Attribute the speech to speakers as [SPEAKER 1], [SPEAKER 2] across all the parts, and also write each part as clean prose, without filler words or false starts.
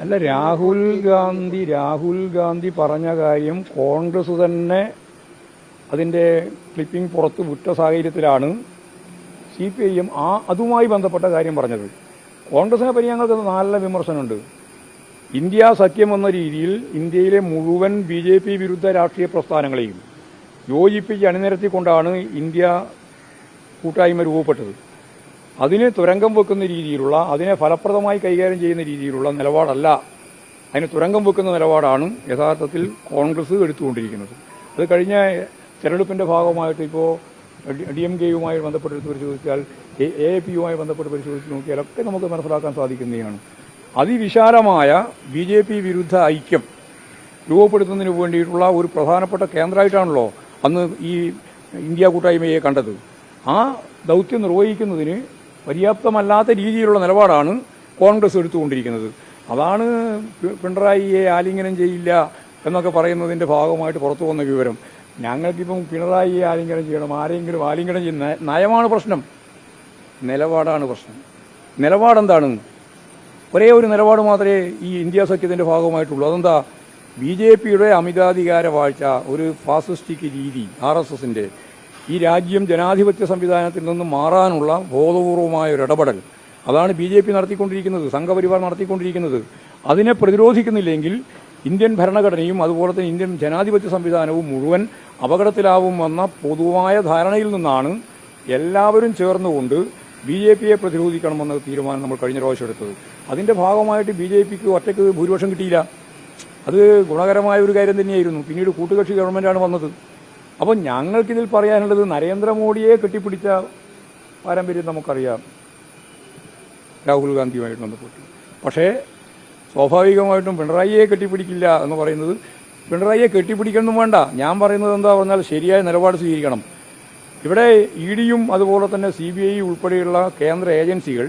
[SPEAKER 1] അല്ല, രാഹുൽ ഗാന്ധി പറഞ്ഞ കാര്യം കോൺഗ്രസ് തന്നെ അതിന്റെ ക്ലിപ്പിംഗ് പുറത്ത് വിട്ട സാഹചര്യത്തിലാണ് CPIM അതുമായി ബന്ധപ്പെട്ട കാര്യം പറഞ്ഞത്. കോൺഗ്രസിനെ പറ്റി ഞങ്ങൾക്ക് നല്ല വിമർശനമുണ്ട്. ഇന്ത്യ സഖ്യം എന്ന രീതിയിൽ ഇന്ത്യയിലെ മുഴുവൻ BJP വിരുദ്ധ രാഷ്ട്രീയ പ്രസ്ഥാനങ്ങളെയും യോജിപ്പിച്ച് അണിനിരത്തിക്കൊണ്ടാണ് ഇന്ത്യ കൂട്ടായ്മ രൂപപ്പെട്ടത്. അതിന് തുരങ്കം വെക്കുന്ന രീതിയിലുള്ള, അതിനെ ഫലപ്രദമായി കൈകാര്യം ചെയ്യുന്ന രീതിയിലുള്ള നിലപാടല്ല, അതിന് തുരങ്കം വെക്കുന്ന നിലപാടാണ് യഥാർത്ഥത്തിൽ കോൺഗ്രസ് എടുത്തുകൊണ്ടിരിക്കുന്നത്. അത് കഴിഞ്ഞ തെരഞ്ഞെടുപ്പിന്റെ ഭാഗമായിട്ട് ഇപ്പോൾ DMK-യുമായി ബന്ധപ്പെട്ട് പരിശോധിച്ചാൽ, AAP-യുമായി ബന്ധപ്പെട്ട് പരിശോധിച്ച് നോക്കിയാലൊക്കെ നമുക്ക് മനസ്സിലാക്കാൻ സാധിക്കുന്നതാണ്. അതിവിശാലമായ BJP വിരുദ്ധ ഐക്യം രൂപപ്പെടുത്തുന്നതിന് വേണ്ടിയിട്ടുള്ള ഒരു പ്രധാനപ്പെട്ട കേന്ദ്രമായിട്ടാണല്ലോ അന്ന് ഈ ഇന്ത്യ കൂട്ടായ്മയെ കണ്ടത്. ആ ദൗത്യം നിർവഹിക്കുന്നതിന് പര്യാപ്തമല്ലാത്ത രീതിയിലുള്ള നിലപാടാണ് കോൺഗ്രസ് എടുത്തുകൊണ്ടിരിക്കുന്നത്. അതാണ് പിണറായിയെ ആലിംഗനം ചെയ്യില്ല എന്നൊക്കെ പറയുന്നതിന്റെ ഭാഗമായിട്ട് പുറത്തു വന്ന വിവരം. ഞങ്ങൾക്കിപ്പം പിണറായിയെ ആലിംഗനം ചെയ്യണം, ആരെങ്കിലും ആലിംഗനം ചെയ്യുന്ന നയമാണ് പ്രശ്നം, നിലപാടാണ് പ്രശ്നം. നിലപാടെന്താണ്? ഒരേ ഒരു നിലപാട് മാത്രമേ ഈ ഇന്ത്യ സഖ്യത്തിന്റെ ഭാഗമായിട്ടുള്ളൂ. അതെന്താ? BJP-യുടെ അമിതാധികാര വാഴ്ച, ഒരു ഫാസിസ്റ്റിക് രീതി, RSSന്റെ ഈ രാജ്യം ജനാധിപത്യ സംവിധാനത്തിൽ നിന്ന് മാറാനുള്ള ബോധപൂർവമായ ഒരു ഇടപെടൽ, അതാണ് BJP നടത്തിക്കൊണ്ടിരിക്കുന്നത്, സംഘപരിവാർ നടത്തിക്കൊണ്ടിരിക്കുന്നത്. അതിനെ പ്രതിരോധിക്കുന്നില്ലെങ്കിൽ ഇന്ത്യൻ ഭരണഘടനയും അതുപോലെ തന്നെ ഇന്ത്യൻ ജനാധിപത്യ സംവിധാനവും മുഴുവൻ അപകടത്തിലാവുമെന്ന പൊതുവായ ധാരണയിൽ നിന്നാണ് എല്ലാവരും ചേർന്നുകൊണ്ട് BJP-യെ പ്രതിരോധിക്കണമെന്ന തീരുമാനം നമ്മൾ കഴിഞ്ഞ പ്രാവശ്യം എടുത്തത്. അതിന്റെ ഭാഗമായിട്ട് BJP-ക്ക് ഒറ്റയ്ക്ക് ഭൂരിപക്ഷം കിട്ടിയില്ല. അത് ഗുണകരമായ ഒരു കാര്യം തന്നെയായിരുന്നു. പിന്നീട് കൂട്ടുകക്ഷി ഗവൺമെന്റാണ് വന്നത്. അപ്പോൾ ഞങ്ങൾക്കിതിൽ പറയാനുള്ളത്, നരേന്ദ്രമോദിയെ കെട്ടിപ്പിടിച്ച പാരമ്പര്യം നമുക്കറിയാം രാഹുൽ ഗാന്ധിയുമായിട്ട് ബന്ധപ്പെട്ട്. പക്ഷേ സ്വാഭാവികമായിട്ടും പിണറായിയെ കെട്ടിപ്പിടിക്കില്ല എന്ന് പറയുന്നത്, പിണറായിയെ കെട്ടിപ്പിടിക്കണം വേണ്ട. ഞാൻ പറയുന്നത് എന്താ പറഞ്ഞാൽ, ശരിയായ നിലപാട് സ്വീകരിക്കണം. ഇവിടെ ED-യും അതുപോലെ തന്നെ CBI ഉൾപ്പെടെയുള്ള കേന്ദ്ര ഏജൻസികൾ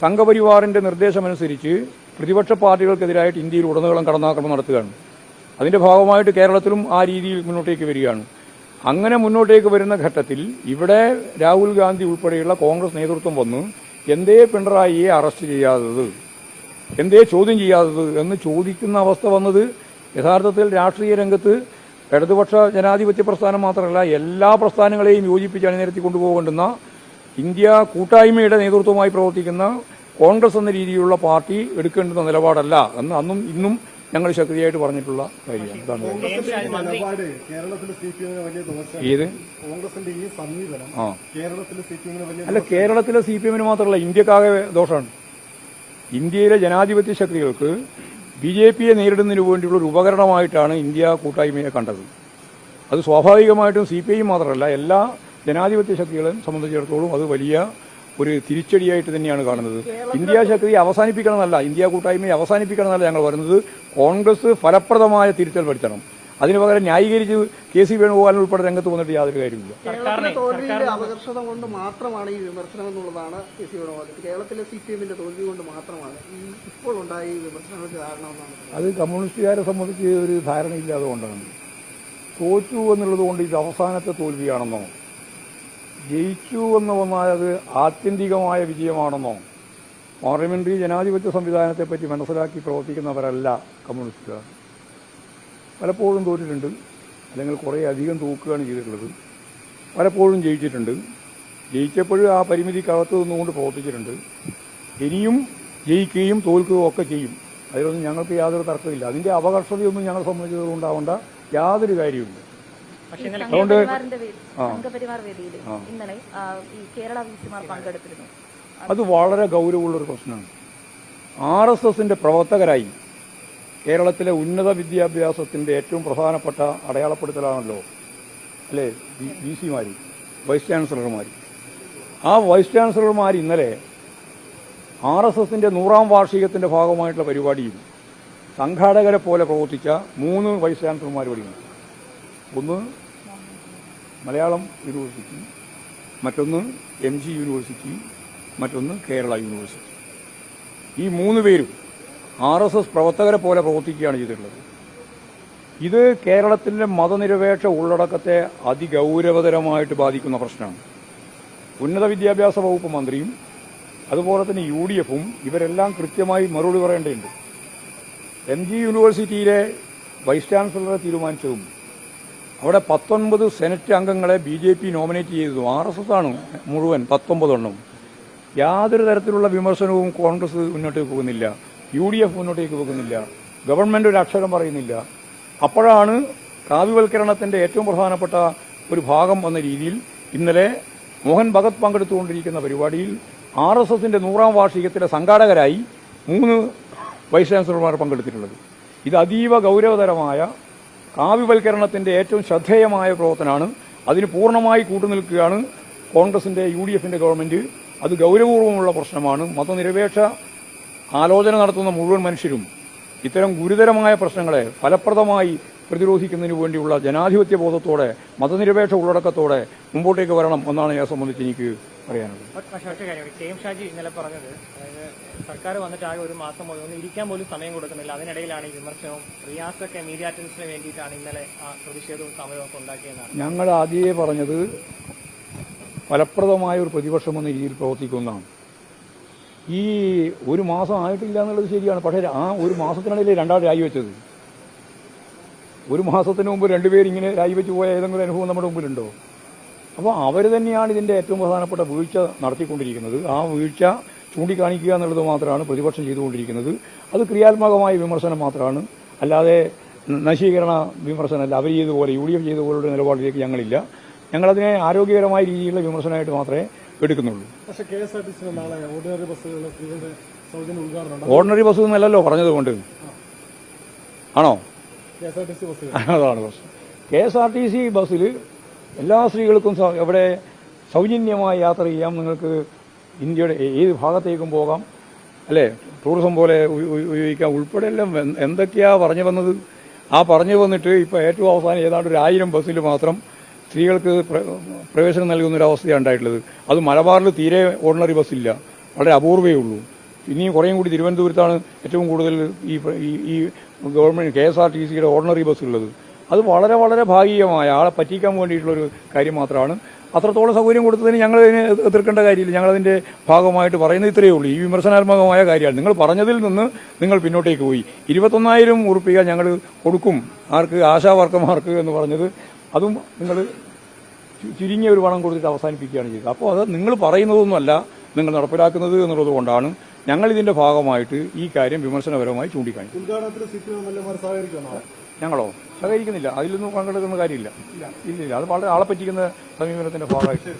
[SPEAKER 1] സംഘപരിവാറിന്റെ നിർദ്ദേശമനുസരിച്ച് പ്രതിപക്ഷ പാർട്ടികൾക്കെതിരായിട്ട് ഇന്ത്യയിൽ ഉടനീളം കടന്നാക്രമണം നടത്തുകയാണ്. അതിന്റെ ഭാഗമായിട്ട് കേരളത്തിലും ആ രീതിയിൽ മുന്നോട്ടേക്ക് വരികയാണ്. അങ്ങനെ മുന്നോട്ടേക്ക് വരുന്ന ഘട്ടത്തിൽ ഇവിടെ രാഹുൽ ഗാന്ധി ഉൾപ്പെടെയുള്ള കോൺഗ്രസ് നേതൃത്വം വന്ന് എന്തേ പിണറായിയെ അറസ്റ്റ് ചെയ്യാത്തത്, എന്തേ ചോദ്യം ചെയ്യാത്തത് എന്ന് ചോദിക്കുന്ന അവസ്ഥ വന്നത് യഥാർത്ഥത്തിൽ രാഷ്ട്രീയ രംഗത്ത് ഇടതുപക്ഷ ജനാധിപത്യ പ്രസ്ഥാനം മാത്രമല്ല എല്ലാ പ്രസ്ഥാനങ്ങളെയും യോജിപ്പിച്ച് അണിനിരത്തി കൊണ്ടുപോകേണ്ടുന്ന ഇന്ത്യ കൂട്ടായ്മയുടെ നേതൃത്വമായി പ്രവർത്തിക്കുന്ന കോൺഗ്രസ് എന്ന രീതിയിലുള്ള പാർട്ടി എടുക്കേണ്ടുന്ന നിലപാടല്ല എന്ന് അന്നും ഇന്നും ഞങ്ങൾ ശക്തിയായിട്ട് പറഞ്ഞിട്ടുള്ള കാര്യമാണ്. ഇതാണ് ഏത് അല്ല, കേരളത്തിലെ CPM-ന് മാത്രമല്ല, ഇന്ത്യക്കാകെ ദോഷമാണ്. ഇന്ത്യയിലെ ജനാധിപത്യ ശക്തികൾക്ക് BJP-യെ നേരിടുന്നതിന് വേണ്ടിയുള്ള ഒരു ഉപകരണമായിട്ടാണ് ഇന്ത്യ കൂട്ടായ്മയെ കണ്ടത്. അത് സ്വാഭാവികമായിട്ടും CPI മാത്രമല്ല, എല്ലാ ജനാധിപത്യ ശക്തികളെയും സംബന്ധിച്ചിടത്തോളം അത് വലിയ ഒരു തിരിച്ചടിയായിട്ട് തന്നെയാണ് കാണുന്നത്. ഇന്ത്യ ശക്തി അവസാനിപ്പിക്കണമെന്നല്ല, ഇന്ത്യ കൂട്ടായ്മയെ അവസാനിപ്പിക്കണമെന്നല്ല ഞങ്ങൾ പറയുന്നത്. കോൺഗ്രസ് ഫലപ്രദമായ തിരുത്തൽ വരുത്തണം. അതിന് പകരം ന്യായീകരിച്ച് KC വേണുഗോപാലൻ ഉൾപ്പെടെ രംഗത്ത് വന്നിട്ട് യാതൊരു കാര്യമില്ല.
[SPEAKER 2] തോൽവിയുടെ അപകർഷത കൊണ്ട് മാത്രമാണ് ഈ വിമർശനം എന്നുള്ളതാണ് KC വേണുഗോപാലൻ. കേരളത്തിലെ CPM-ന്റെ തോൽവി കൊണ്ട് മാത്രമാണ് ഈ ഇപ്പോൾ ഉണ്ടായ ഈ വിമർശനങ്ങൾക്ക് കാരണമെന്നാണ്.
[SPEAKER 1] അത് കമ്മ്യൂണിസ്റ്റുകാരെ സംബന്ധിച്ച് ഒരു ധാരണയില്ലാതെ കൊണ്ടാണ്. തോറ്റു എന്നുള്ളത് കൊണ്ട് ഇത് അവസാനത്തെ തോൽവിയാണെന്നോ, ജയിച്ചു എന്ന് വന്നാൽ അത് ആത്യന്തികമായ വിജയമാണെന്നോ, പാർലമെന്ററി ജനാധിപത്യ സംവിധാനത്തെപ്പറ്റി മനസ്സിലാക്കി പ്രവർത്തിക്കുന്നവരല്ല കമ്മ്യൂണിസ്റ്റുകാർ. പലപ്പോഴും തോറ്റിട്ടുണ്ട്, അല്ലെങ്കിൽ കുറേ അധികം തോക്കുകയാണ് ചെയ്തിട്ടുള്ളത്. പലപ്പോഴും ജയിച്ചിട്ടുണ്ട്. ജയിച്ചപ്പോഴും ആ പരിമിതിക്കകത്ത് നിന്നുകൊണ്ട് പ്രവർത്തിച്ചിട്ടുണ്ട്. ഇനിയും ജയിക്കുകയും തോൽക്കുകയും ഒക്കെ ചെയ്യും. അതിലൊന്നും ഞങ്ങൾക്ക് യാതൊരു തർക്കമില്ല. അതിന്റെ അപകർഷതയൊന്നും ഞങ്ങളെ സംബന്ധിച്ചത് ഉണ്ടാവേണ്ട യാതൊരു കാര്യമില്ല. അതുകൊണ്ട് അത് വളരെ ഗൗരവമുള്ളൊരു പ്രശ്നമാണ്. RSSന്റെ പ്രവർത്തകരായി കേരളത്തിലെ ഉന്നത വിദ്യാഭ്യാസത്തിന്റെ ഏറ്റവും പ്രധാനപ്പെട്ട അടയാളപ്പെടുത്തലാണല്ലോ അല്ലേ VC-മാർ, വൈസ് ചാൻസലർമാർ. ആ വൈസ് ചാൻസലർമാർ ഇന്നലെ RSSന്റെ 100ാം വാർഷികത്തിന്റെ ഭാഗമായിട്ടുള്ള പരിപാടിയിൽ സംഘാടകരെ പോലെ പ്രവർത്തിച്ച 3 വൈസ് ചാൻസലർമാർ വഴിയാണ്. ഒന്ന് മലയാളം യൂണിവേഴ്സിറ്റി, മറ്റൊന്ന് MG യൂണിവേഴ്സിറ്റി, മറ്റൊന്ന് കേരള യൂണിവേഴ്സിറ്റി. ഈ 3 പേരും RSS പ്രവർത്തകരെ പോലെ പ്രവർത്തിക്കുകയാണ് ചെയ്തിട്ടുള്ളത്. ഇത് കേരളത്തിലെ മതനിരപേക്ഷ ഉള്ളടക്കത്തെ അതിഗൗരവതരമായിട്ട് ബാധിക്കുന്ന പ്രശ്നമാണ്. ഉന്നത വിദ്യാഭ്യാസ വകുപ്പ് മന്ത്രിയും അതുപോലെ തന്നെ UDF-ഉം ഇവരെല്ലാം കൃത്യമായി മറുപടി പറയേണ്ടതുണ്ട്. MG യൂണിവേഴ്സിറ്റിയിലെ വൈസ് ചാൻസലറെ തീരുമാനിച്ചതും അവിടെ 19 സെനറ്റ് അംഗങ്ങളെ BJP നോമിനേറ്റ് ചെയ്തതും RSS ആണ് മുഴുവൻ 19 എണ്ണം. യാതൊരു തരത്തിലുള്ള വിമർശനവും കോൺഗ്രസ് മുന്നോട്ടേക്ക് പോകുന്നില്ല, UDF മുന്നോട്ടേക്ക് പോകുന്നില്ല, ഗവൺമെന്റ് ഒരു അക്ഷരം പറയുന്നില്ല. അപ്പോഴാണ് കാവ്യവൽക്കരണത്തിന്റെ ഏറ്റവും പ്രധാനപ്പെട്ട ഒരു ഭാഗം എന്ന രീതിയിൽ ഇന്നലെ മോഹൻ ഭഗത് പങ്കെടുത്തുകൊണ്ടിരിക്കുന്ന പരിപാടിയിൽ RSSന്റെ 100ാം വാർഷികത്തിലെ സംഘാടകരായി 3 വൈസ് ചാൻസലർമാർ പങ്കെടുത്തിട്ടുള്ളത്. ഇത് അതീവ ഗൗരവതരമായ കാവ്യവൽക്കരണത്തിന്റെ ഏറ്റവും ശ്രദ്ധേയമായ പ്രവർത്തനമാണ്. അതിന് പൂർണ്ണമായി കൂട്ടുനിൽക്കുകയാണ് കോൺഗ്രസിന്റെ UDFന്റെ ഗവൺമെന്റ്. അത് ഗൗരവപൂർവ്വമുള്ള പ്രശ്നമാണ്. മതനിരപേക്ഷ ആലോചന നടത്തുന്ന മുഴുവൻ മനുഷ്യരും ഇത്തരം ഗുരുതരമായ പ്രശ്നങ്ങളെ ഫലപ്രദമായി പ്രതിരോധിക്കുന്നതിന് വേണ്ടിയുള്ള ജനാധിപത്യ ബോധത്തോടെ മതനിരപേക്ഷ ഉള്ളടക്കത്തോടെ മുമ്പോട്ടേക്ക് വരണം എന്നാണ് ഞാൻ സംബന്ധിച്ച് എനിക്ക് പറയാനുള്ളത്.
[SPEAKER 3] KM ഷാജി ഇന്നലെ പറഞ്ഞത്, അതായത് സർക്കാർ വന്നിട്ട് ആകെ ഒരു മാസം പോയി ഒന്ന് ഇരിക്കാൻ പോലും സമയം കൊടുക്കുന്നില്ല, അതിനിടയിലാണ് ഈ വിമർശനവും. റിയാസൊക്കെ മീഡിയ അറ്റൻഷന് വേണ്ടിയിട്ടാണ് ഇന്നലെ ആ പ്രതിഷേധവും സമരവും ഉണ്ടാക്കിയെന്നാണ്
[SPEAKER 1] ഞങ്ങൾ ആദ്യമേ പറഞ്ഞത്. ഫലപ്രദമായ ഒരു പ്രതിപക്ഷം എന്ന രീതിയിൽ പ്രവർത്തിക്കുന്നതാണ്. ഈ ഒരു മാസം ആയിട്ടില്ല എന്നുള്ളത് ശരിയാണ്. പക്ഷേ ആ ഒരു മാസത്തിനിടയിലെ രണ്ടാൾ രാജിവെച്ചത്. ഒരു മാസത്തിന് മുമ്പ് രണ്ടുപേരിങ്ങനെ രാജിവെച്ച് പോയ ഏതെങ്കിലും അനുഭവം നമ്മുടെ മുമ്പിലുണ്ടോ? അപ്പോൾ അവർ തന്നെയാണ് ഇതിൻ്റെ ഏറ്റവും പ്രധാനപ്പെട്ട വീഴ്ച നടത്തിക്കൊണ്ടിരിക്കുന്നത്. ആ വീഴ്ച ചൂണ്ടിക്കാണിക്കുക എന്നുള്ളത് മാത്രമാണ് പ്രതിപക്ഷം ചെയ്തുകൊണ്ടിരിക്കുന്നത്. അത് ക്രിയാത്മകമായ വിമർശനം മാത്രമാണ്, അല്ലാതെ നശീകരണ വിമർശനമല്ല. അവർ ചെയ്തതുപോലെ UDF ചെയ്തതുപോലുള്ള നിലപാടിലേക്ക് ഞങ്ങളില്ല. ഞങ്ങളതിനെ ആരോഗ്യകരമായ രീതിയിലുള്ള വിമർശനമായിട്ട് മാത്രമേ എടുക്കുന്നുള്ളൂ.
[SPEAKER 4] പക്ഷേ KSRTC നാളെ ഓർഡിനറി ബസ്സുകളുടെ സ്ത്രീകളുടെ സൗജന്യ ഉദ്ഘാടനം
[SPEAKER 1] ഓർഡിനറി ബസ് എന്നല്ലല്ലോ പറഞ്ഞതുകൊണ്ട് ആണോ?
[SPEAKER 4] KSRTC ബസ്സുകൾ
[SPEAKER 1] അതാണ് പ്രശ്നം. KSRTC ബസ്സിൽ എല്ലാ സ്ത്രീകൾക്കും ഇവിടെ സൗജന്യമായി യാത്ര ചെയ്യാം. നിങ്ങൾക്ക് ഇന്ത്യയുടെ ഏത് ഭാഗത്തേക്കും പോകാം, അല്ലേ? ടൂറിസം പോലെ ഉപയോഗിക്കാം ഉൾപ്പെടെ എല്ലാം എന്തൊക്കെയാ പറഞ്ഞു വന്നത്. ആ പറഞ്ഞു വന്നിട്ട് ഇപ്പോൾ ഏറ്റവും അവസാനം ഏതാണ്ട് 1000 ബസ്സിൽ മാത്രം സ്ത്രീകൾക്ക് പ്രവേശനം നൽകുന്നൊരവസ്ഥയാണ് ഉണ്ടായിട്ടുള്ളത്. അത് മലബാറിൽ തീരെ ഓർഡിനറി ബസ്സില്ല, വളരെ അപൂർവേ ഉള്ളൂ. ഇനിയും കുറേയും കൂടി തിരുവനന്തപുരത്താണ് ഏറ്റവും കൂടുതൽ ഈ ഗവൺമെൻറ് KSRTCയുടെ ഓർഡിനറി ബസ്സുള്ളത്. അത് വളരെ വളരെ ഭാഗികമായ ആളെ പറ്റിക്കാൻ വേണ്ടിയിട്ടുള്ളൊരു കാര്യം മാത്രമാണ്. അത്രത്തോളം സൗകര്യം കൊടുത്തതിന് ഞങ്ങളതിനെ എതിർക്കേണ്ട കാര്യമില്ല. ഞങ്ങളതിൻ്റെ ഭാഗമായിട്ട് പറയുന്നത് ഇത്രയേ ഉള്ളൂ. ഈ വിമർശനാത്മകമായ കാര്യമാണ്. നിങ്ങൾ പറഞ്ഞതിൽ നിന്ന് നിങ്ങൾ പിന്നോട്ടേക്ക് പോയി 21,000 ഉറുപ്പിക ഞങ്ങൾ കൊടുക്കും ആർക്ക്, ആശാ വർക്കർമാർക്ക് എന്ന് പറഞ്ഞത്, അതും നിങ്ങൾ ചുരുങ്ങിയ ഒരു പണം കൊടുത്തിട്ട് അവസാനിപ്പിക്കുകയാണ് ചെയ്തത്. അപ്പോൾ അത് നിങ്ങൾ പറയുന്നതൊന്നുമല്ല നിങ്ങൾ നടപ്പിലാക്കുന്നത് എന്നുള്ളത് കൊണ്ടാണ് ഞങ്ങളിതിൻ്റെ ഭാഗമായിട്ട് ഈ കാര്യം വിമർശനപരമായി ചൂണ്ടിക്കാണിക്കും.
[SPEAKER 4] ഉദ്ഘാടനത്തിൽ CPM എംഎൽഎമാർ സഹകരിക്കുന്നോ?
[SPEAKER 1] ഞങ്ങളോ സഹകരിക്കുന്നില്ല. അതിലൊന്നും പങ്കെടുക്കുന്ന കാര്യമില്ല. ഇല്ല, അത് വളരെ ആളെ പറ്റിക്കുന്ന സമീപനത്തിന്റെ ഭാഗമായിട്ട്